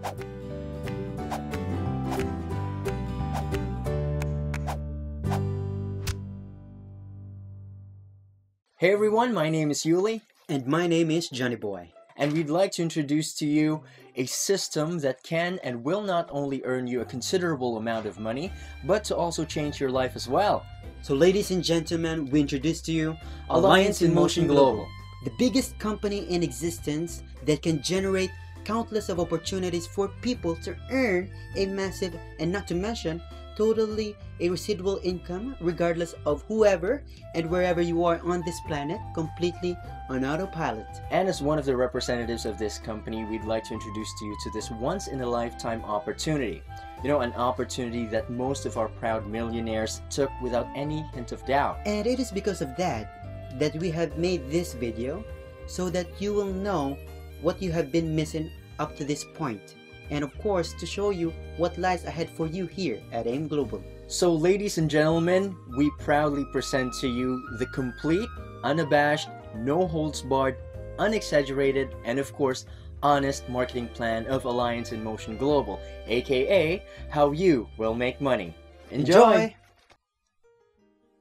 Hey everyone, my name is Yuli, And my name is Johnny Boy. and we'd like to introduce to you a system that can and will not only earn you a considerable amount of money, but to also change your life as well. So ladies and gentlemen, we introduce to you Alliance in Motion Global. the biggest company in existence that can generate countless of opportunities for people to earn a massive, and not to mention, totally a residual income regardless of whoever and wherever you are on this planet, completely on autopilot. And as one of the representatives of this company, we'd like to introduce to you to this once-in-a-lifetime opportunity. You know, an opportunity that most of our proud millionaires took without any hint of doubt. And it is because of that we have made this video, so that you will know what you have been missing up to this point. And of course, to show you what lies ahead for you here at AIM Global. So ladies and gentlemen, we proudly present to you the complete, unabashed, no holds barred, unexaggerated, and of course, honest marketing plan of Alliance in Motion Global, aka how you will make money. Enjoy!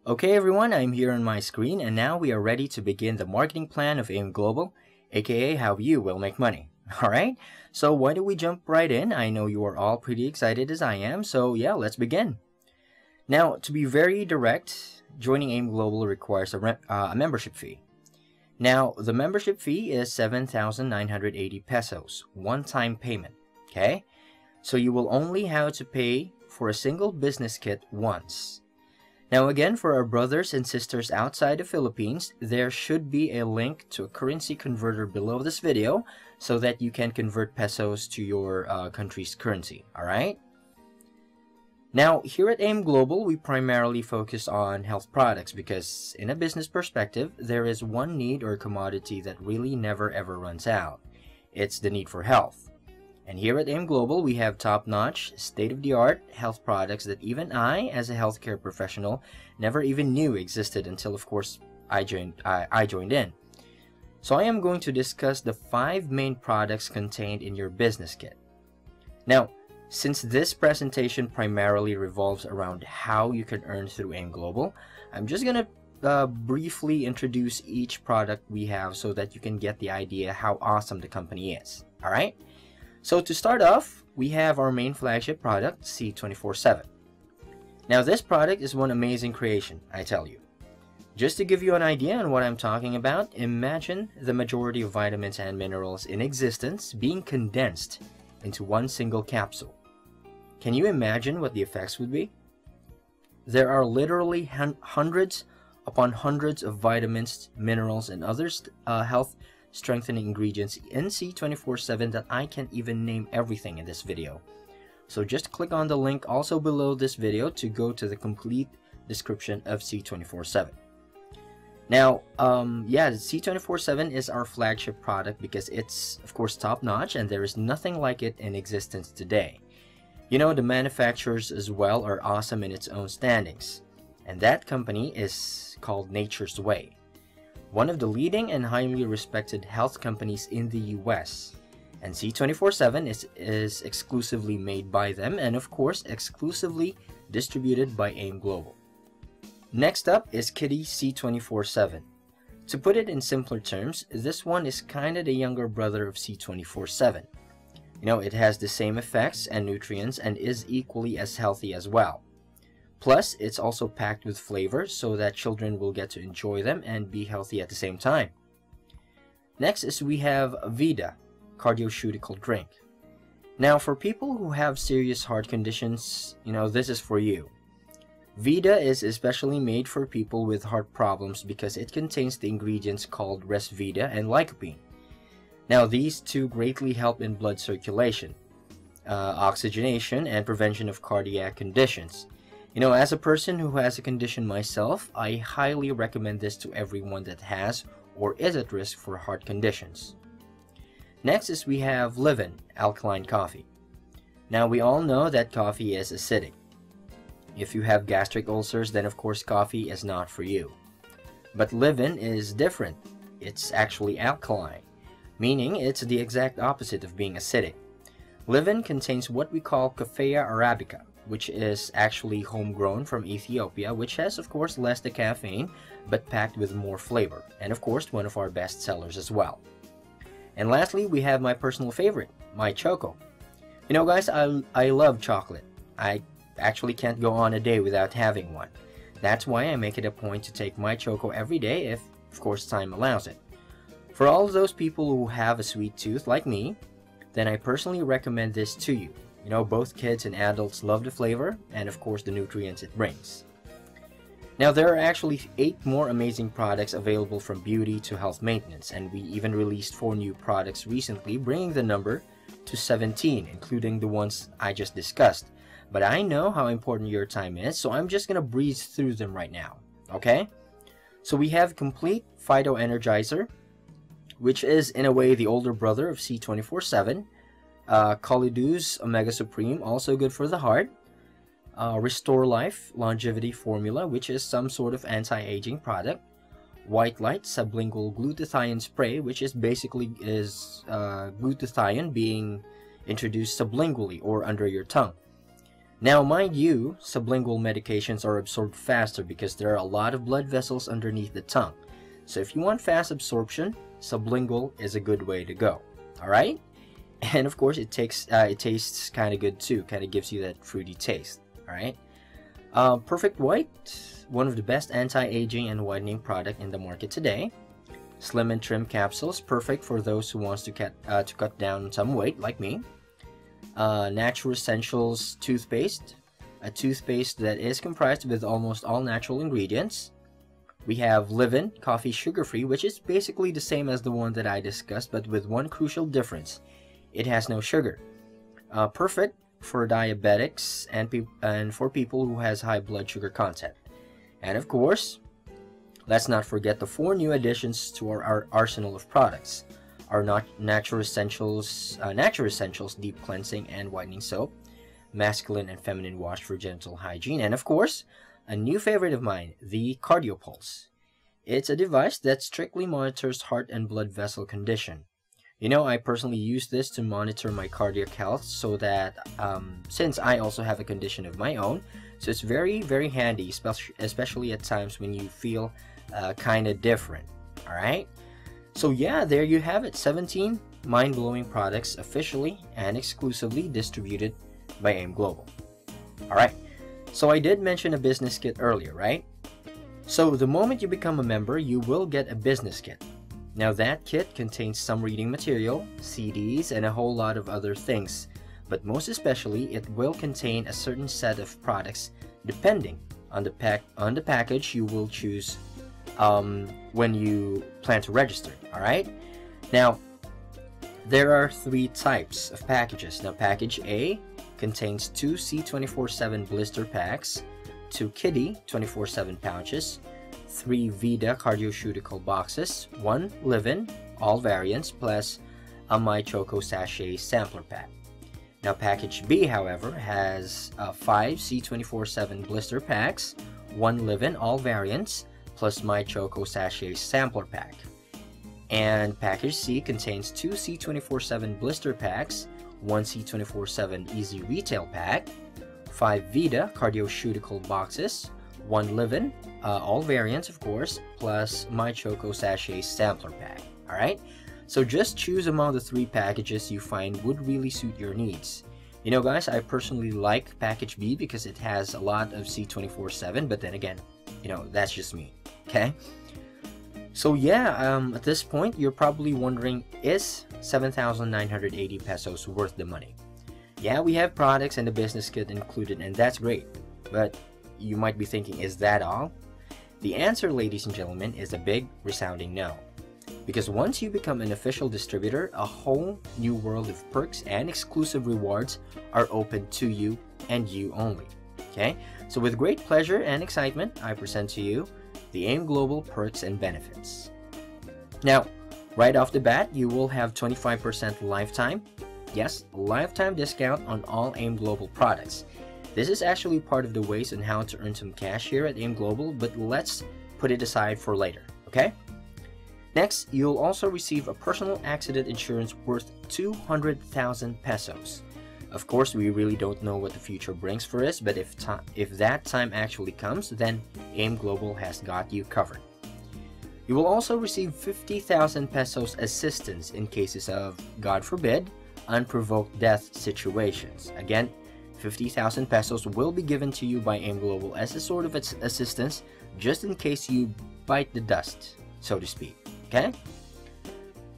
Okay everyone, I'm here on my screen, and now we are ready to begin the marketing plan of AIM Global, aka how you will make money. Alright, so why don't we jump right in? I know you are all pretty excited as I am, so yeah, let's begin. Now, to be very direct, joining AIM Global requires a membership fee. Now, the membership fee is 7,980 pesos, one-time payment, okay? So you will only have to pay for a single business kit once. Now again, for our brothers and sisters outside the Philippines, there should be a link to a currency converter below this video so that you can convert pesos to your country's currency, alright? Now, here at AIM Global, we primarily focus on health products because in a business perspective, there is one need or commodity that really never ever runs out. It's the need for health. And here at AIM Global, we have top-notch, state-of-the-art health products that even I, as a healthcare professional, never even knew existed until, of course, I joined in. So I am going to discuss the 5 main products contained in your business kit. Now, since this presentation primarily revolves around how you can earn through AIM Global, I'm just going to briefly introduce each product we have so that you can get the idea how awesome the company is. Alright? So to start off, we have our main flagship product, C24/7. Now this product is one amazing creation, I tell you. Just to give you an idea on what I'm talking about, imagine the majority of vitamins and minerals in existence being condensed into one single capsule. Can you imagine what the effects would be? There are literally hundreds upon hundreds of vitamins, minerals, and other health strengthening ingredients in C24/7 that I can't even name everything in this video. So just click on the link also below this video to go to the complete description of C24/7. Now, yeah, C24/7 is our flagship product because it's, of course, top-notch and there is nothing like it in existence today. You know, the manufacturers as well are awesome in its own standings. And that company is called Nature's Way, one of the leading and highly respected health companies in the US. And C24/7 is exclusively made by them and of course exclusively distributed by AIM Global. Next up is Kitty C24/7. To put it in simpler terms, this one is kinda the younger brother of C24/7. You know, it has the same effects and nutrients and is equally as healthy as well. Plus, it's also packed with flavors so that children will get to enjoy them and be healthy at the same time. Next is we have Vida Cardioceutical Drink. Now, for people who have serious heart conditions, you know, this is for you. Vida is especially made for people with heart problems because it contains the ingredients called Resvita and lycopene. Now, these two greatly help in blood circulation, oxygenation, and prevention of cardiac conditions. You know, as a person who has a condition myself, I highly recommend this to everyone that has or is at risk for heart conditions. Next is we have Livin Alkaline Coffee. Now, we all know that coffee is acidic. If you have gastric ulcers, then of course coffee is not for you. But Livin is different. It's actually alkaline, meaning it's the exact opposite of being acidic. Livin contains what we call Coffea arabica, which is actually homegrown from Ethiopia, which has of course less the caffeine, but packed with more flavor, and of course one of our best sellers as well. And lastly, we have my personal favorite, my Choco. You know guys, I love chocolate. I actually can't go on a day without having one. That's why I make it a point to take my Choco every day if, of course, time allows it. For all of those people who have a sweet tooth like me, then I personally recommend this to you. You know, both kids and adults love the flavor and of course the nutrients it brings. Now there are actually 8 more amazing products available from beauty to health maintenance, and we even released 4 new products recently, bringing the number to 17, including the ones I just discussed. But I know how important your time is, so I'm just gonna breeze through them right now, okay? So we have Complete Phyto Energizer, which is in a way the older brother of C24/7. Colidu's Omega Supreme, also good for the heart. Restore Life Longevity Formula, which is some sort of anti-aging product. White Light Sublingual Glutathione Spray, which is basically glutathione being introduced sublingually or under your tongue. Now, mind you, sublingual medications are absorbed faster because there are a lot of blood vessels underneath the tongue. So if you want fast absorption, sublingual is a good way to go. Alright? And of course, it tastes kind of good too. Kind of gives you that fruity taste. Alright? Perfect White, one of the best anti-aging and whitening product in the market today. Slim and Trim Capsules, perfect for those who wants to cut down some weight like me. Natural Essentials Toothpaste, a toothpaste that is comprised with almost all natural ingredients. We have Livin Coffee Sugar Free, which is basically the same as the one that I discussed, but with one crucial difference. It has no sugar. Perfect for diabetics and for people who has high blood sugar content. And of course, let's not forget the 4 new additions to our arsenal of products. Our Natural Essentials Deep Cleansing and Whitening Soap, Masculine and Feminine Wash for Genital Hygiene, and of course, a new favorite of mine, the Cardio Pulse. It's a device that strictly monitors heart and blood vessel condition. You know, I personally use this to monitor my cardiac health so that, since I also have a condition of my own, so it's very, very handy, especially at times when you feel kind of different, alright? So yeah, there you have it, 17 mind-blowing products officially and exclusively distributed by AIM Global. Alright, so I did mention a business kit earlier, right? So the moment you become a member, you will get a business kit. Now that kit contains some reading material, CDs, and a whole lot of other things. But most especially, it will contain a certain set of products depending on the package you will choose when you plan to register. Alright? Now, there are 3 types of packages. Now, package A contains 2 C24/7 blister packs, 2 Kiddie 24/7 pouches, 3 Vida Cardioceutical boxes, 1 Livin, all variants, plus a My Choco Sachet sampler pack. Now, package B, however, has 5 C24/7 blister packs, 1 Livin, all variants, plus My Choco Sachet sampler pack. And package C contains 2 C24/7 blister packs, 1 C24/7 Easy Retail pack, 5 Vida Cardioceutical boxes, 1 Livin, all variants of course, plus My Choco Sachet sampler pack. Alright? So just choose among the 3 packages you find would really suit your needs. You know guys, I personally like package B because it has a lot of C24/7, but then again, you know, that's just me. Okay? So yeah, at this point, you're probably wondering, is 7,980 pesos worth the money? Yeah, we have products and the business kit included, and that's great. But you might be thinking, is that all? The answer, ladies and gentlemen, is a big, resounding no. Because once you become an official distributor, a whole new world of perks and exclusive rewards are open to you and you only. Okay? So with great pleasure and excitement, I present to you the AIM Global Perks and Benefits. Now, right off the bat, you will have 25% lifetime, yes, lifetime discount on all AIM Global products. This is actually part of the ways on how to earn some cash here at AIM Global, but let's put it aside for later, okay? Next, you'll also receive a personal accident insurance worth 200,000 pesos. Of course, we really don't know what the future brings for us, but if that time actually comes, then AIM Global has got you covered. You will also receive 50,000 pesos assistance in cases of, God forbid, unprovoked death situations. Again, 50,000 pesos will be given to you by AIM Global as a sort of assistance just in case you bite the dust, so to speak. Okay?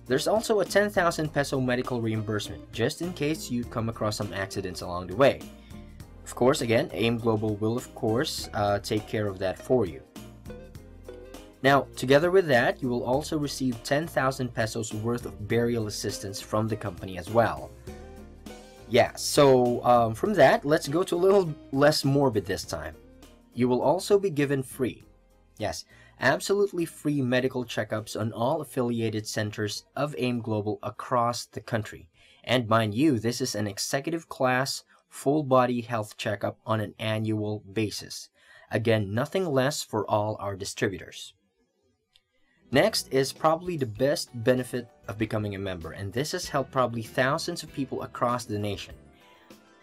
There's also a 10,000 peso medical reimbursement just in case you come across some accidents along the way. Of course, again, AIM Global will of course take care of that for you. Now, together with that, you will also receive 10,000 pesos worth of burial assistance from the company as well. Yeah, so from that, let's go to a little less morbid this time. You will also be given free, yes, absolutely free medical checkups on all affiliated centers of AIM Global across the country. And mind you, this is an executive class, full-body health checkup on an annual basis. Again, nothing less for all our distributors. Next is probably the best benefit of becoming a member, and this has helped probably thousands of people across the nation.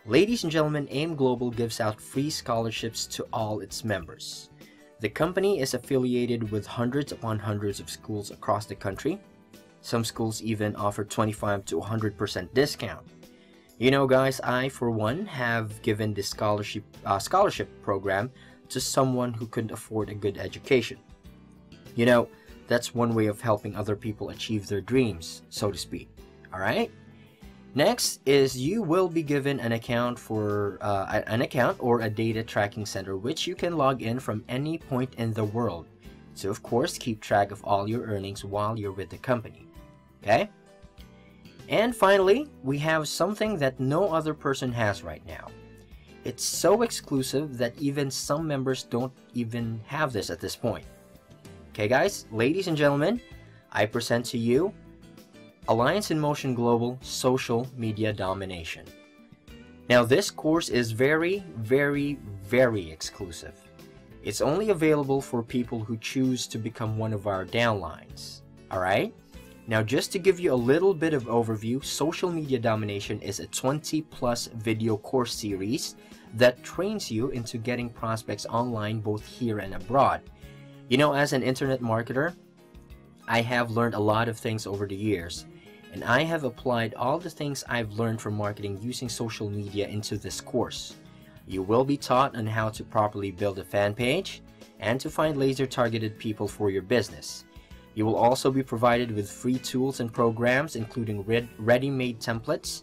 Ladies and gentlemen, AIM Global gives out free scholarships to all its members. The company is affiliated with hundreds upon hundreds of schools across the country. Some schools even offer 25 to 100% discount. You know guys, I for one have given this scholarship program to someone who couldn't afford a good education. You know, that's one way of helping other people achieve their dreams, so to speak. Alright? Next is you will be given an account or a data tracking center which you can log in from any point in the world. So of course, keep track of all your earnings while you're with the company. Okay? And finally, we have something that no other person has right now. It's so exclusive that even some members don't even have this at this point. Okay guys, ladies and gentlemen, I present to you Alliance in Motion Global Social Media Domination. Now this course is very, very, very exclusive. It's only available for people who choose to become one of our downlines. Alright? Now just to give you a little bit of overview, Social Media Domination is a 20+ video course series that trains you into getting prospects online both here and abroad. You know, as an internet marketer, I have learned a lot of things over the years, and I have applied all the things I've learned from marketing using social media into this course. You will be taught on how to properly build a fan page and to find laser-targeted people for your business. You will also be provided with free tools and programs, including ready-made templates.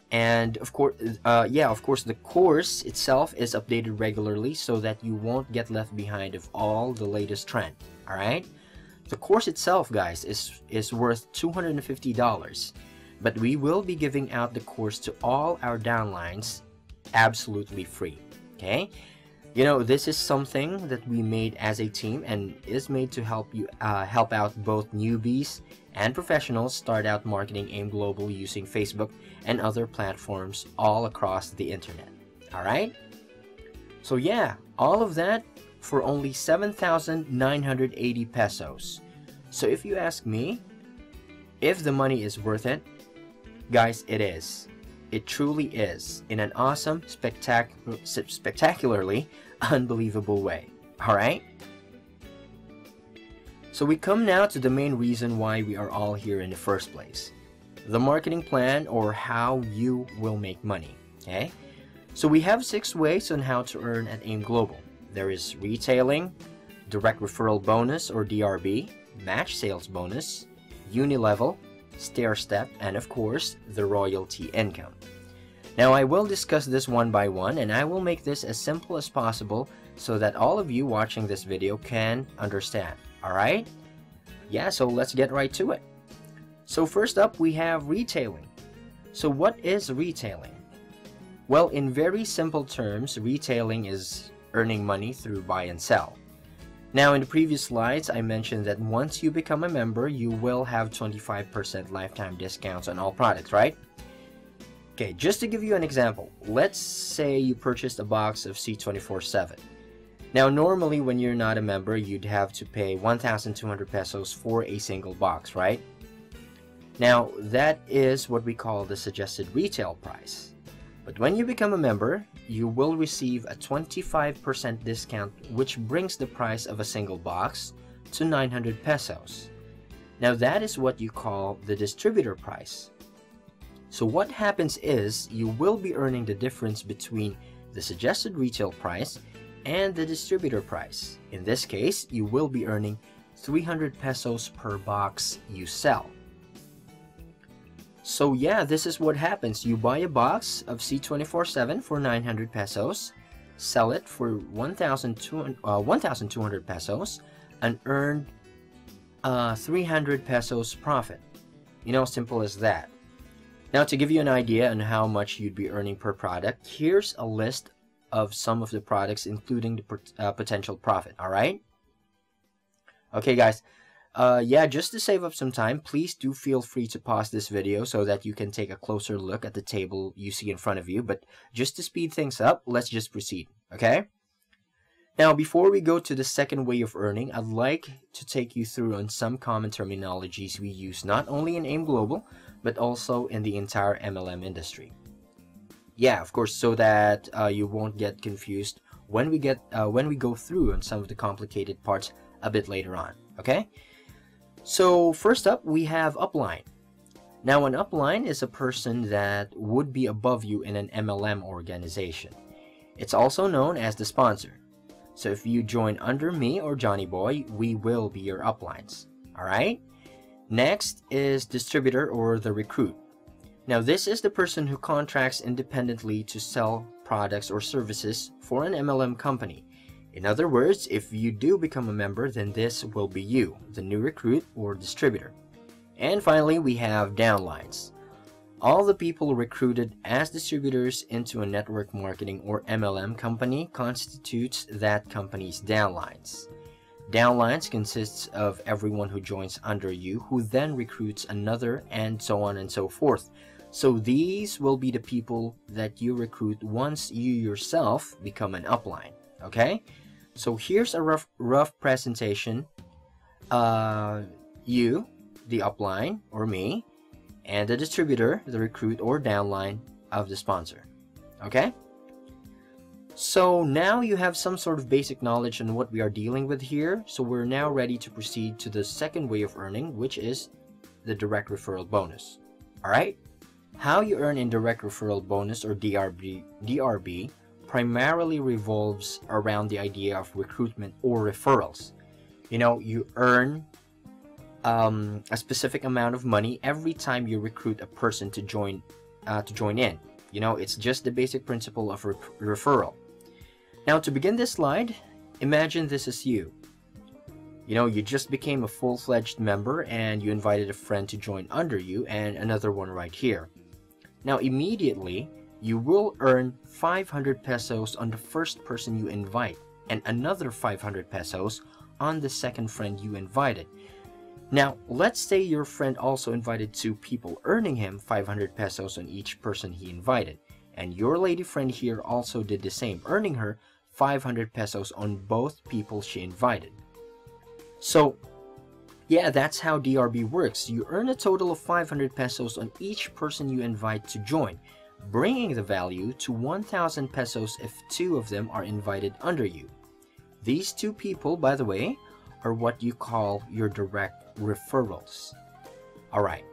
And of course, the course itself is updated regularly so that you won't get left behind of all the latest trend. Alright? The course itself, guys, is worth $250, but we will be giving out the course to all our downlines absolutely free. Okay? You know, this is something that we made as a team and is made to help out both newbies and professionals start out marketing AIM Global using Facebook and other platforms all across the internet. Alright? So yeah, all of that for only 7,980 pesos. So if you ask me, if the money is worth it, guys, it is. It truly is, in an awesome, spectacularly unbelievable way. Alright? So we come now to the main reason why we are all here in the first place. The marketing plan, or how you will make money. Okay? So we have 6 ways on how to earn at AIM Global. There is retailing, direct referral bonus or DRB, match sales bonus, unilevel, stair step, and of course, the royalty income. Now I will discuss this one by one, and I will make this as simple as possible so that all of you watching this video can understand. Alright? Yeah, so let's get right to it. So first up, we have retailing. So what is retailing? Well, in very simple terms, retailing is earning money through buy and sell. Now, in the previous slides, I mentioned that once you become a member, you will have 25% lifetime discounts on all products, right? Okay, just to give you an example, let's say you purchased a box of C24/7. Now, normally when you're not a member, you'd have to pay 1,200 pesos for a single box, right? Now, that is what we call the suggested retail price. But when you become a member, you will receive a 25% discount, which brings the price of a single box to 900 pesos. Now that is what you call the distributor price. So what happens is you will be earning the difference between the suggested retail price and the distributor price. In this case, you will be earning 300 pesos per box you sell. So yeah, this is what happens. You buy a box of C24/7 for 900 pesos, sell it for 1,200 pesos, and earn 300 pesos profit. You know, simple as that. Now, to give you an idea on how much you'd be earning per product, here's a list of some of the products, including the potential profit. All right? Okay, guys. Yeah, just to save up some time, please do feel free to pause this video so that you can take a closer look at the table you see in front of you. But just to speed things up, let's just proceed. Okay? Now, before we go to the second way of earning, I'd like to take you through on some common terminologies we use not only in AIM Global, but also in the entire MLM industry. Yeah, of course, so that you won't get confused when we go through on some of the complicated parts a bit later on. Okay? So first up, we have upline. Now, an upline is a person that would be above you in an MLM organization. It's also known as the sponsor. So if you join under me or Johnny Boy, we will be your uplines. Alright? Next is distributor or the recruit. Now this is the person who contracts independently to sell products or services for an MLM company. In other words, if you do become a member, then this will be you, the new recruit or distributor. And finally, we have downlines. All the people recruited as distributors into a network marketing or MLM company constitutes that company's downlines. Downlines consists of everyone who joins under you, who then recruits another, and so on and so forth. So these will be the people that you recruit once you yourself become an upline. Okay? So here's a rough presentation. You, the upline, or me, and the distributor, the recruit or downline of the sponsor. Okay? So now you have some sort of basic knowledge on what we are dealing with here. So we're now ready to proceed to the second way of earning, which is the direct referral bonus. Alright? How you earn in direct referral bonus or DRB primarily revolves around the idea of recruitment or referrals. You know, you earn a specific amount of money every time you recruit a person to join in. You know, it's just the basic principle of referral. Now, to begin this slide, imagine this is you. You know, you just became a full-fledged member and you invited a friend to join under you and another one right here. Now, immediately, you will earn 500 pesos on the first person you invite and another 500 pesos on the second friend you invited. Now, let's say your friend also invited 2 people, earning him 500 pesos on each person he invited. And your lady friend here also did the same, earning her 500 pesos on both people she invited. So, yeah, that's how DRB works. You earn a total of 500 pesos on each person you invite to join, bringing the value to 1,000 pesos if 2 of them are invited under you. These 2 people, by the way, are what you call your direct referrals. Alright,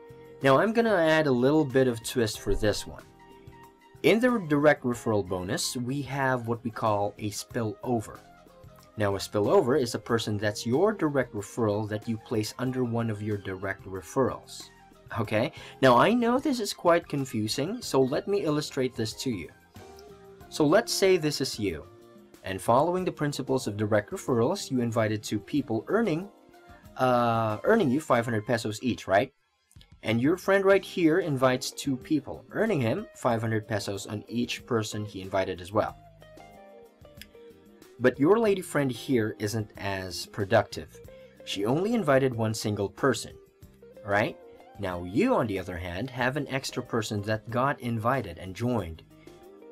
now I'm gonna add a little bit of twist for this one. In the direct referral bonus, we have what we call a spillover. Now, a spillover is a person that's your direct referral that you place under one of your direct referrals. Okay, now I know this is quite confusing, so let me illustrate this to you. So let's say this is you, and following the principles of direct referrals, you invited 2 people earning you 500 pesos each, right? And your friend right here invites 2 people, earning him 500 pesos on each person he invited as well. But your lady friend here isn't as productive. She only invited 1 single person, right? Now you, on the other hand, have an extra person that got invited and joined.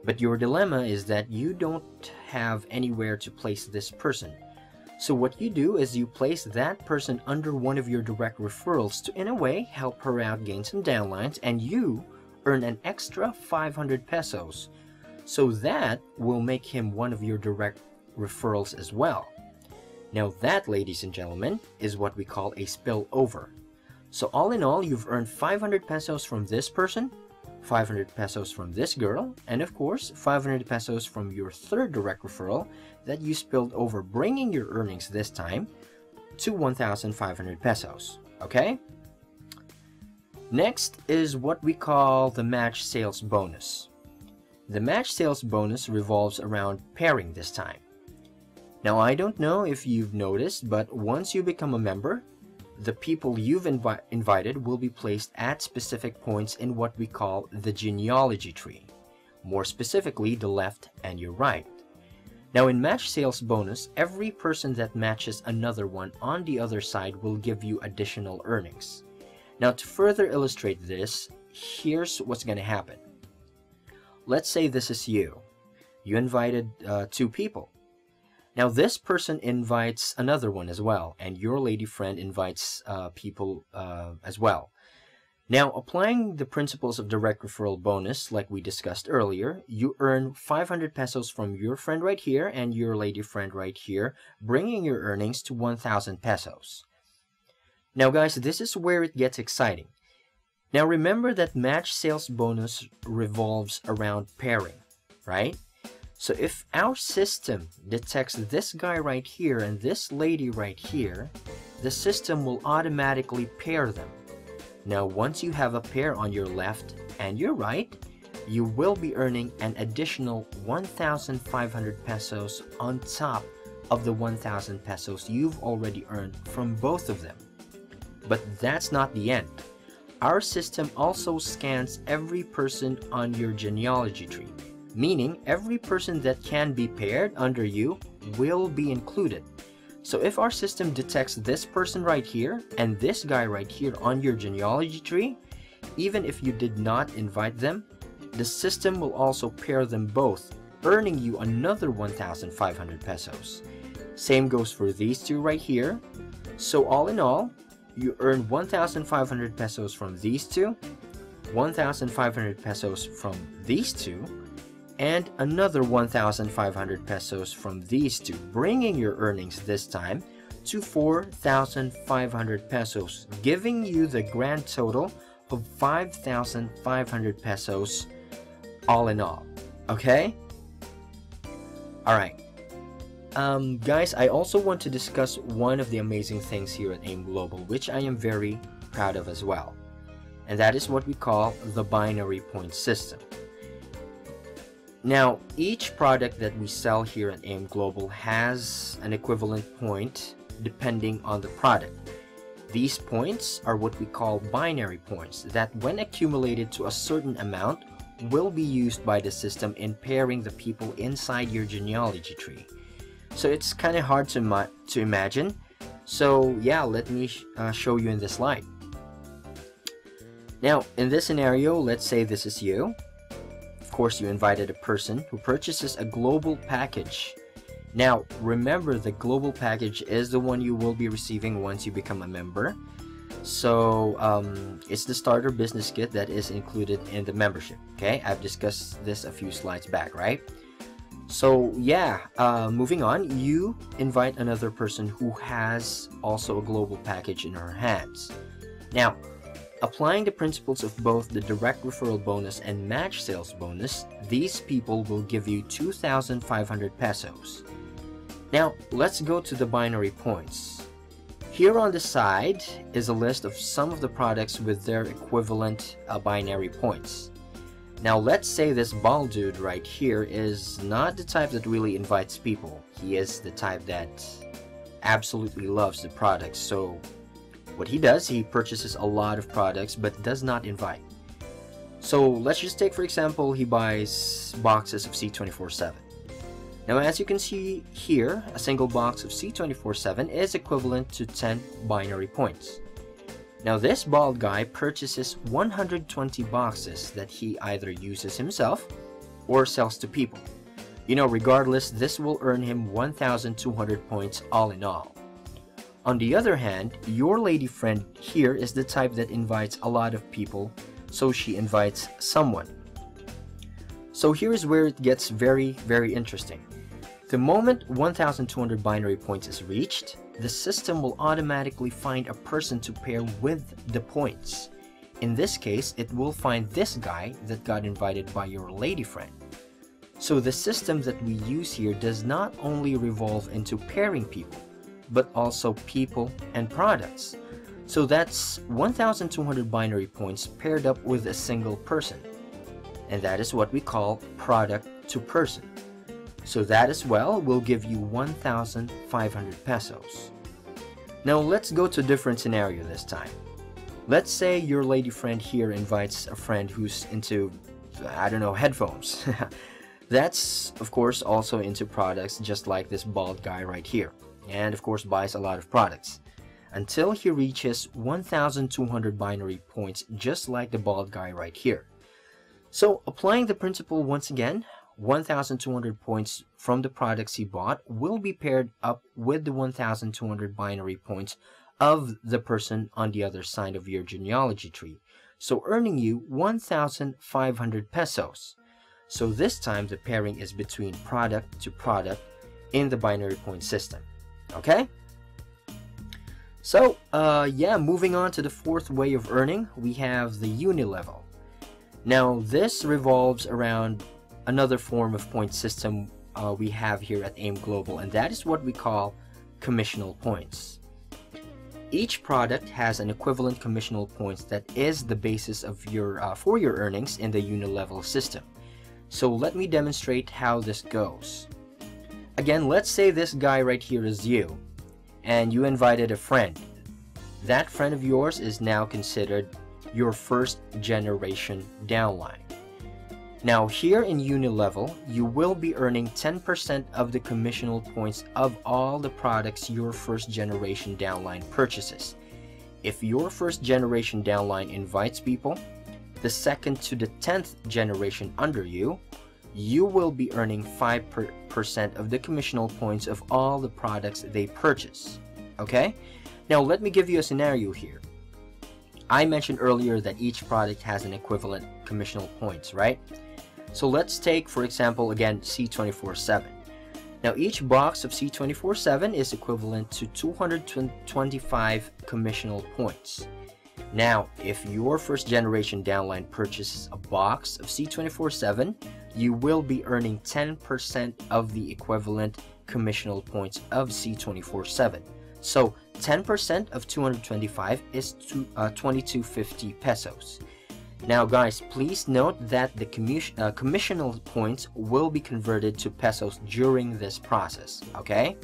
But your dilemma is that you don't have anywhere to place this person. So what you do is you place that person under one of your direct referrals to, in a way, help her out gain some downlines, and you earn an extra 500 pesos. So that will make him one of your direct referrals as well. Now that, ladies and gentlemen, is what we call a spillover. So all in all, you've earned 500 pesos from this person, 500 pesos from this girl, and of course 500 pesos from your third direct referral that you spilled over, bringing your earnings this time to 1,500 pesos. Okay? Next is what we call the match sales bonus. The match sales bonus revolves around pairing this time. Now I don't know if you've noticed, but once you become a member, the people you've invited will be placed at specific points in what we call the genealogy tree. More specifically, the left and your right. Now in match sales bonus, every person that matches another one on the other side will give you additional earnings. Now to further illustrate this, here's what's going to happen. Let's say this is you. You invited 2 people. Now this person invites another one as well, and your lady friend invites people as well. Now applying the principles of direct referral bonus like we discussed earlier, you earn 500 pesos from your friend right here and your lady friend right here, bringing your earnings to 1,000 pesos. Now guys, this is where it gets exciting. Now remember that match sales bonus revolves around pairing, right? So if our system detects this guy right here and this lady right here, the system will automatically pair them. Now once you have a pair on your left and your right, you will be earning an additional 1,500 pesos on top of the 1,000 pesos you've already earned from both of them. But that's not the end. Our system also scans every person on your genealogy tree, meaning every person that can be paired under you will be included. So if our system detects this person right here and this guy right here on your genealogy tree, even if you did not invite them, the system will also pair them both, earning you another 1,500 pesos. Same goes for these two right here. So all in all, you earn 1,500 pesos from these two, 1,500 pesos from these two, and another 1,500 pesos from these two, bringing your earnings this time to 4,500 pesos, giving you the grand total of 5,500 pesos all in all. Okay? Alright. Guys, I also want to discuss one of the amazing things here at AIM Global, which I am very proud of as well. And that is what we call the binary point system. Now, each product that we sell here at AIM Global has an equivalent point depending on the product. These points are what we call binary points that, when accumulated to a certain amount, will be used by the system in pairing the people inside your genealogy tree. So it's kind of hard to imagine. So yeah, let me show you in this slide. Now, in this scenario, let's say this is you. Of course, you invited a person who purchases a global package. Now, remember, the global package is the one you will be receiving once you become a member. So, it's the starter business kit that is included in the membership. Okay, I've discussed this a few slides back, right? So, yeah, moving on, you invite another person who has also a global package in her hands. Now, applying the principles of both the direct referral bonus and match sales bonus, these people will give you 2,500 pesos. Now, let's go to the binary points. Here on the side is a list of some of the products with their equivalent binary points. Now, let's say this bald dude right here is not the type that really invites people. He is the type that absolutely loves the products. So what he does, he purchases a lot of products but does not invite. So let's just take, for example, he buys boxes of C24/7. Now, as you can see here, a single box of C24/7 is equivalent to 10 binary points. Now, this bald guy purchases 120 boxes that he either uses himself or sells to people. You know, regardless, this will earn him 1,200 points all in all. On the other hand, your lady friend here is the type that invites a lot of people so she invites someone. So here's where it gets very, very interesting. The moment 1,200 binary points is reached, the system will automatically find a person to pair with the points. In this case, it will find this guy that got invited by your lady friend. So the system that we use here does not only revolve into pairing people, but also people and products. So that's 1,200 binary points paired up with a single person. And that is what we call product to person. So that as well will give you 1,500 pesos. Now let's go to a different scenario this time. Let's say your lady friend here invites a friend who's into, I don't know, headphones. That's of course also into products, just like this bald guy right here. And of course buys a lot of products. Until he reaches 1,200 binary points, just like the bald guy right here. So applying the principle once again, 1,200 points from the products he bought will be paired up with the 1,200 binary points of the person on the other side of your genealogy tree, so earning you 1,500 pesos. So this time the pairing is between product to product in the binary point system. Okay? So, yeah, moving on to the fourth way of earning, we have the unilevel. Now, this revolves around another form of point system we have here at AIM Global, and that is what we call commissional points. Each product has an equivalent commissional points that is the basis of your for your earnings in the unilevel system. So let me demonstrate how this goes. Again, let's say this guy right here is you, and you invited a friend. That friend of yours is now considered your first generation downline. Now here in unilevel, you will be earning 10% of the commissional points of all the products your first generation downline purchases. If your first generation downline invites people, the second to the 10th generation under you, you will be earning 5% of the commissional points of all the products they purchase. Okay? Now let me give you a scenario here. I mentioned earlier that each product has an equivalent commissional points, right? So let's take, for example, again, C24/7. Now each box of C24/7 is equivalent to 225 commissional points. Now, if your first generation downline purchases a box of C24/7, you will be earning 10% of the equivalent commissional points of C24/7. So 10% of 225 is 2250 pesos. Now guys, please note that the commissional points will be converted to pesos during this process, okay?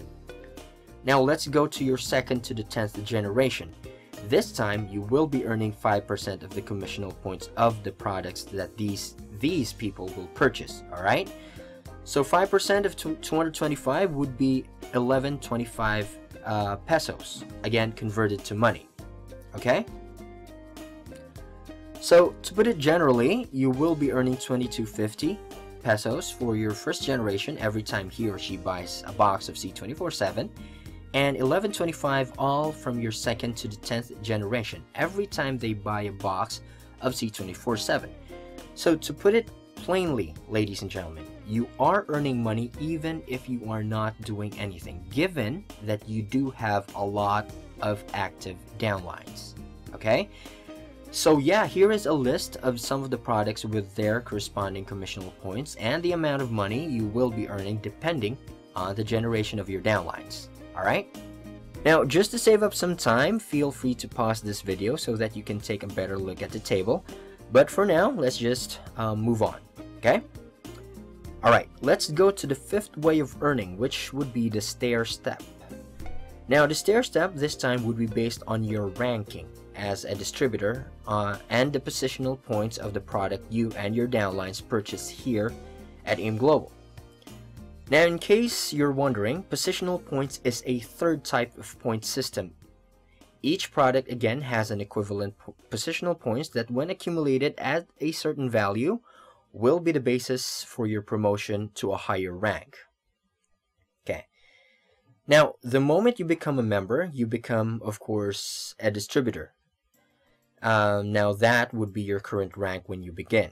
Now let's go to your second to the 10th generation. This time, you will be earning 5% of the commissional points of the products that these people will purchase, alright? So 5% of 225 would be 1125 pesos, again converted to money, okay? So to put it generally, you will be earning 2250 pesos for your first generation every time he or she buys a box of C24/7, and 1125 all from your second to the 10th generation every time they buy a box of C24/7. So to put it plainly, ladies and gentlemen, you are earning money even if you are not doing anything, given that you do have a lot of active downlines, okay? So yeah, here is a list of some of the products with their corresponding commissional points and the amount of money you will be earning depending on the generation of your downlines, alright? Now, just to save up some time, feel free to pause this video so that you can take a better look at the table. But for now, let's just move on, okay? Alright, let's go to the fifth way of earning, which would be the stair step. Now, the stair step this time would be based on your ranking as a distributor and the positional points of the product you and your downlines purchase here at AIM Global. Now, in case you're wondering, positional points is a third type of point system. Each product again has an equivalent positional points that, when accumulated at a certain value, will be the basis for your promotion to a higher rank. Okay. Now, the moment you become a member, you become, of course, a distributor. Now that would be your current rank when you begin.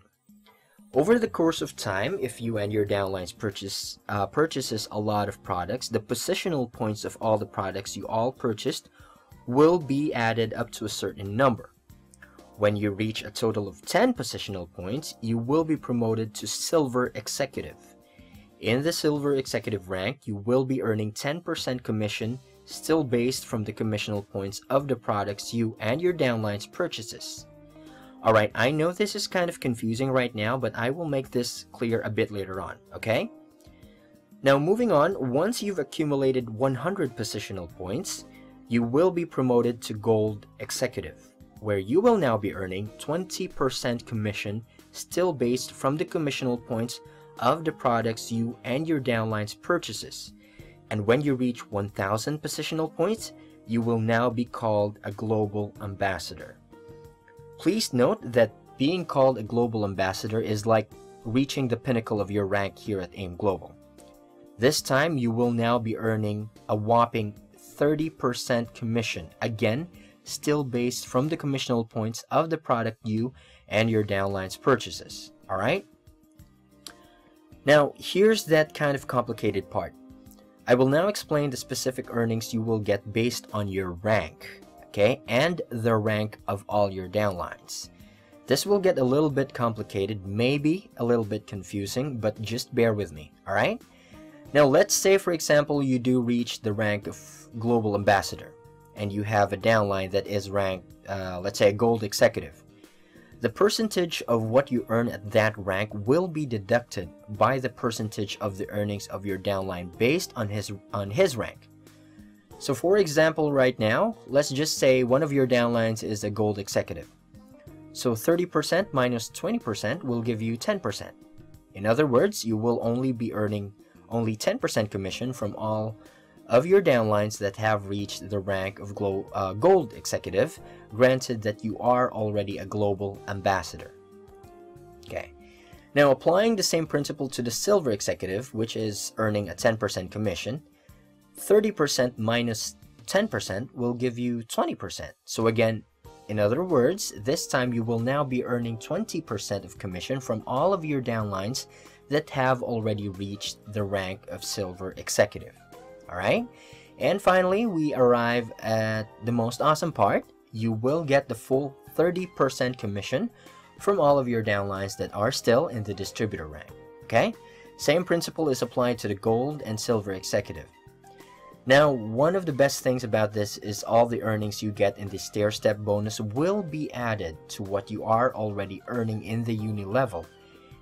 Over the course of time, if you and your downlines purchases a lot of products, the positional points of all the products you all purchased will be added up to a certain number. When you reach a total of 10 positional points, you will be promoted to Silver Executive. In the Silver Executive rank, you will be earning 10% commission, still based from the commissional points of the products you and your downlines purchases. Alright, I know this is kind of confusing right now, but I will make this clear a bit later on, okay? Now moving on, once you've accumulated 100 positional points, you will be promoted to Gold Executive, where you will now be earning 20% commission, still based from the commissional points of the products you and your downlines purchases. And when you reach 1000 positional points, you will now be called a Global Ambassador. Please note that being called a Global Ambassador is like reaching the pinnacle of your rank here at AIM Global. This time, you will now be earning a whopping 30% commission, again, still based from the commissional points of the product you and your downlines purchases. Alright? Now, here's that kind of complicated part. I will now explain the specific earnings you will get based on your rank. Okay, and the rank of all your downlines. This will get a little bit complicated, maybe a little bit confusing, but just bear with me, alright? Now let's say, for example, you do reach the rank of Global Ambassador, and you have a downline that is ranked, let's say, a Gold Executive. The percentage of what you earn at that rank will be deducted by the percentage of the earnings of your downline based on his rank. So for example, right now, let's just say one of your downlines is a Gold Executive. So 30% minus 20% will give you 10%. In other words, you will only be earning only 10% commission from all of your downlines that have reached the rank of Gold Executive, granted that you are already a Global Ambassador. Okay. Now applying the same principle to the Silver Executive, which is earning a 10% commission, 30% minus 10% will give you 20%. So again, in other words, this time you will now be earning 20% of commission from all of your downlines that have already reached the rank of Silver Executive. Alright? And finally, we arrive at the most awesome part. You will get the full 30% commission from all of your downlines that are still in the distributor rank. Okay? Same principle is applied to the Gold and Silver Executive. Now, one of the best things about this is all the earnings you get in the stair-step bonus will be added to what you are already earning in the uni level.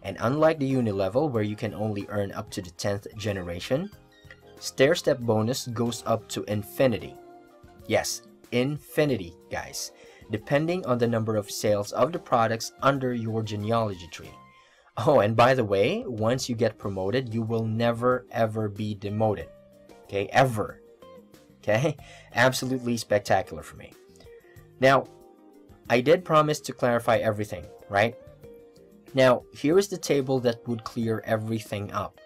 And unlike the uni level where you can only earn up to the 10th generation, stair-step bonus goes up to infinity. Yes, infinity, guys, depending on the number of sales of the products under your genealogy tree. Oh, and by the way, once you get promoted, you will never ever be demoted. Okay, ever. Okay, absolutely spectacular for me. Now, I did promise to clarify everything, right? Now, here is the table that would clear everything up.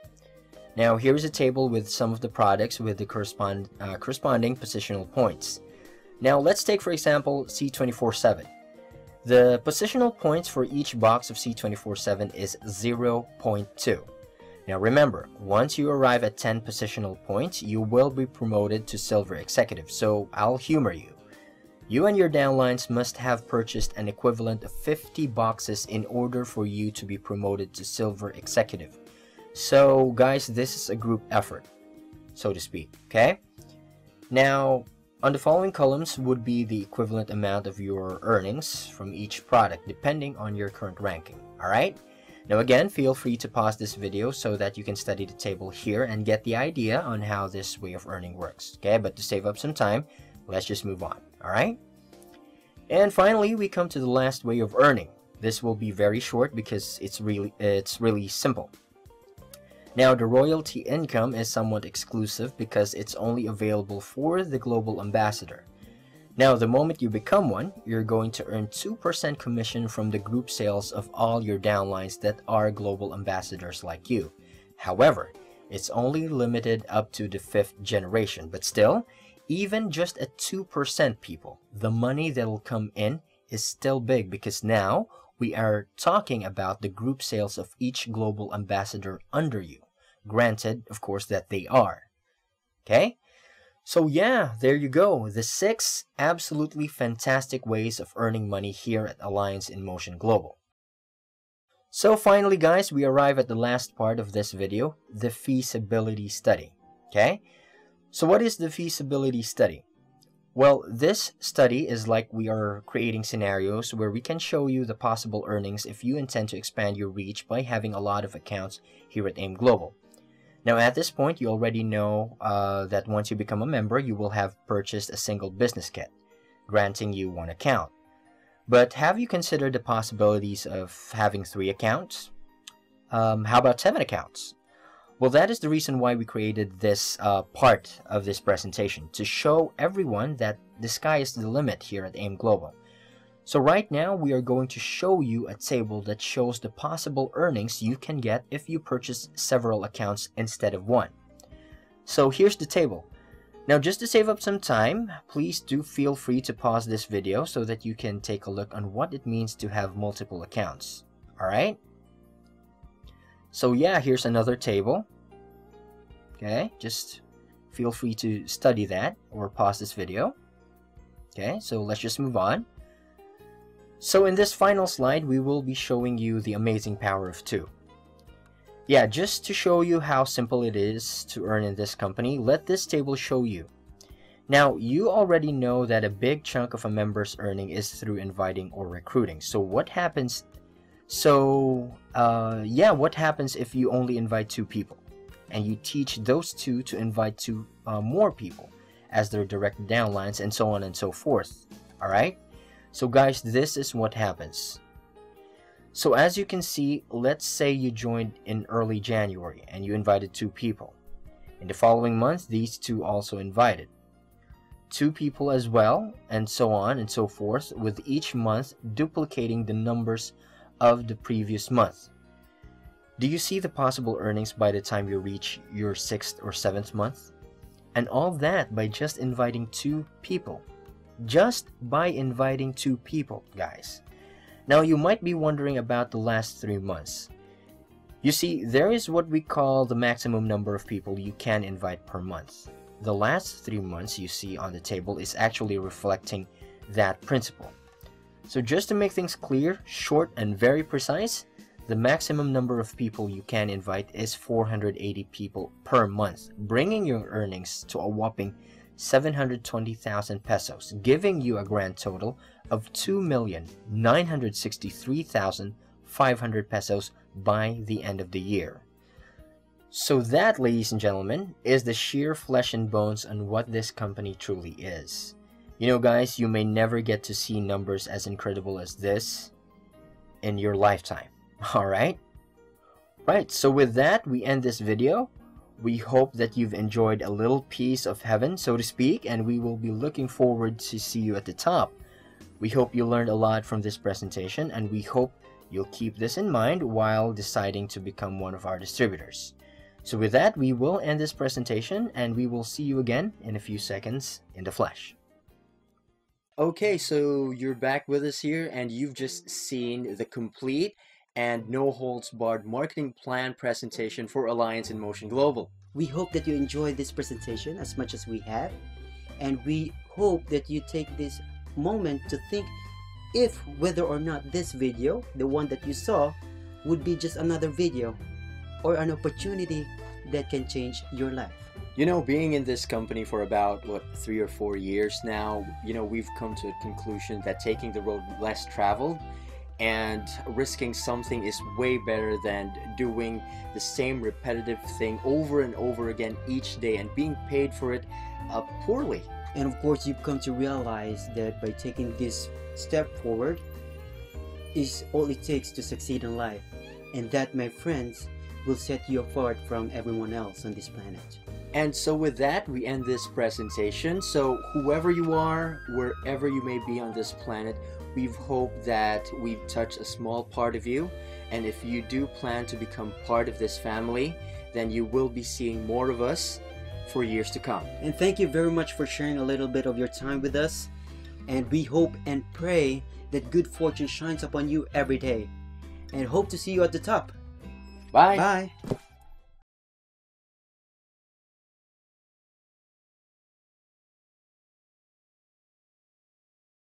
Now, here's a table with some of the products with the corresponding positional points. Now, let's take, for example, C24/7. The positional points for each box of C24/7 is 0.2. Now remember, once you arrive at 10 positional points, you will be promoted to Silver Executive, so I'll humor you. You and your downlines must have purchased an equivalent of 50 boxes in order for you to be promoted to Silver Executive. So guys, this is a group effort, so to speak, okay? Now, on the following columns would be the equivalent amount of your earnings from each product, depending on your current ranking, alright? Now again, feel free to pause this video so that you can study the table here and get the idea on how this way of earning works, okay? But to save up some time, let's just move on, alright? And finally, we come to the last way of earning. This will be very short because it's really simple. Now, the royalty income is somewhat exclusive because it's only available for the Global Ambassador. Now, the moment you become one, you're going to earn 2% commission from the group sales of all your downlines that are Global Ambassadors like you. However, it's only limited up to the 5th generation, but still, even just at 2% people, the money that'll come in is still big because now we are talking about the group sales of each global ambassador under you. Granted, of course, that they are. Okay? So yeah, there you go. The 6 absolutely fantastic ways of earning money here at Alliance in Motion Global. So finally, guys, we arrive at the last part of this video, the feasibility study. Okay? So what is the feasibility study? Well, this study is like we are creating scenarios where we can show you the possible earnings if you intend to expand your reach by having a lot of accounts here at AIM Global. Now, at this point, you already know that once you become a member, you will have purchased a single business kit, granting you 1 account. But have you considered the possibilities of having 3 accounts? How about 7 accounts? Well, that is the reason why we created this part of this presentation, to show everyone that the sky is the limit here at AIM Global. So right now, we are going to show you a table that shows the possible earnings you can get if you purchase several accounts instead of 1. So here's the table. Now, just to save up some time, please do feel free to pause this video so that you can take a look on what it means to have multiple accounts. Alright? So yeah, here's another table. Okay, just feel free to study that or pause this video. Okay, so let's just move on. So in this final slide, we will be showing you the amazing power of 2. Yeah, just to show you how simple it is to earn in this company, let this table show you. Now, you already know that a big chunk of a member's earning is through inviting or recruiting. So what happens? What happens if you only invite 2 people and you teach those 2 to invite 2 more people as their direct downlines and so on and so forth? All right? So guys, this is what happens. So as you can see, let's say you joined in early January and you invited 2 people. In the following month, these 2 also invited 2 people as well, and so on and so forth, with each month duplicating the numbers of the previous month. Do you see the possible earnings by the time you reach your 6th or 7th month? And all that by just inviting 2 people. Just by inviting 2 people, guys. Now, you might be wondering about the last 3 months. You see, there is what we call the maximum number of people you can invite per month. The last 3 months you see on the table is actually reflecting that principle. So just to make things clear, short and very precise, the maximum number of people you can invite is 480 people per month, bringing your earnings to a whopping 720,000 pesos, giving you a grand total of 2,963,500 pesos by the end of the year. So that, ladies and gentlemen, is the sheer flesh and bones on what this company truly is. You know, guys, you may never get to see numbers as incredible as this in your lifetime. Alright? Right, so with that, we end this video. We hope that you've enjoyed a little piece of heaven, so to speak, and we will be looking forward to see you at the top. We hope you learned a lot from this presentation, and we hope you'll keep this in mind while deciding to become one of our distributors. So with that, we will end this presentation, and we will see you again in a few seconds in the flesh. Okay, so you're back with us here, and you've just seen the complete and no-holds-barred marketing plan presentation for Alliance in Motion Global. We hope that you enjoyed this presentation as much as we have, and we hope that you take this moment to think if whether or not this video, the one that you saw, would be just another video or an opportunity that can change your life. You know, being in this company for about, 3 or 4 years now, we've come to a conclusion that taking the road less traveled and risking something is way better than doing the same repetitive thing over and over again each day and being paid for it poorly. And of course, you've come to realize that by taking this step forward is all it takes to succeed in life. And that, my friends, will set you apart from everyone else on this planet. And so with that, we end this presentation. So whoever you are, wherever you may be on this planet, we've hoped that we've touched a small part of you. And if you do plan to become part of this family, then you will be seeing more of us for years to come. And thank you very much for sharing a little bit of your time with us. And we hope and pray that good fortune shines upon you every day. And hope to see you at the top. Bye. Bye.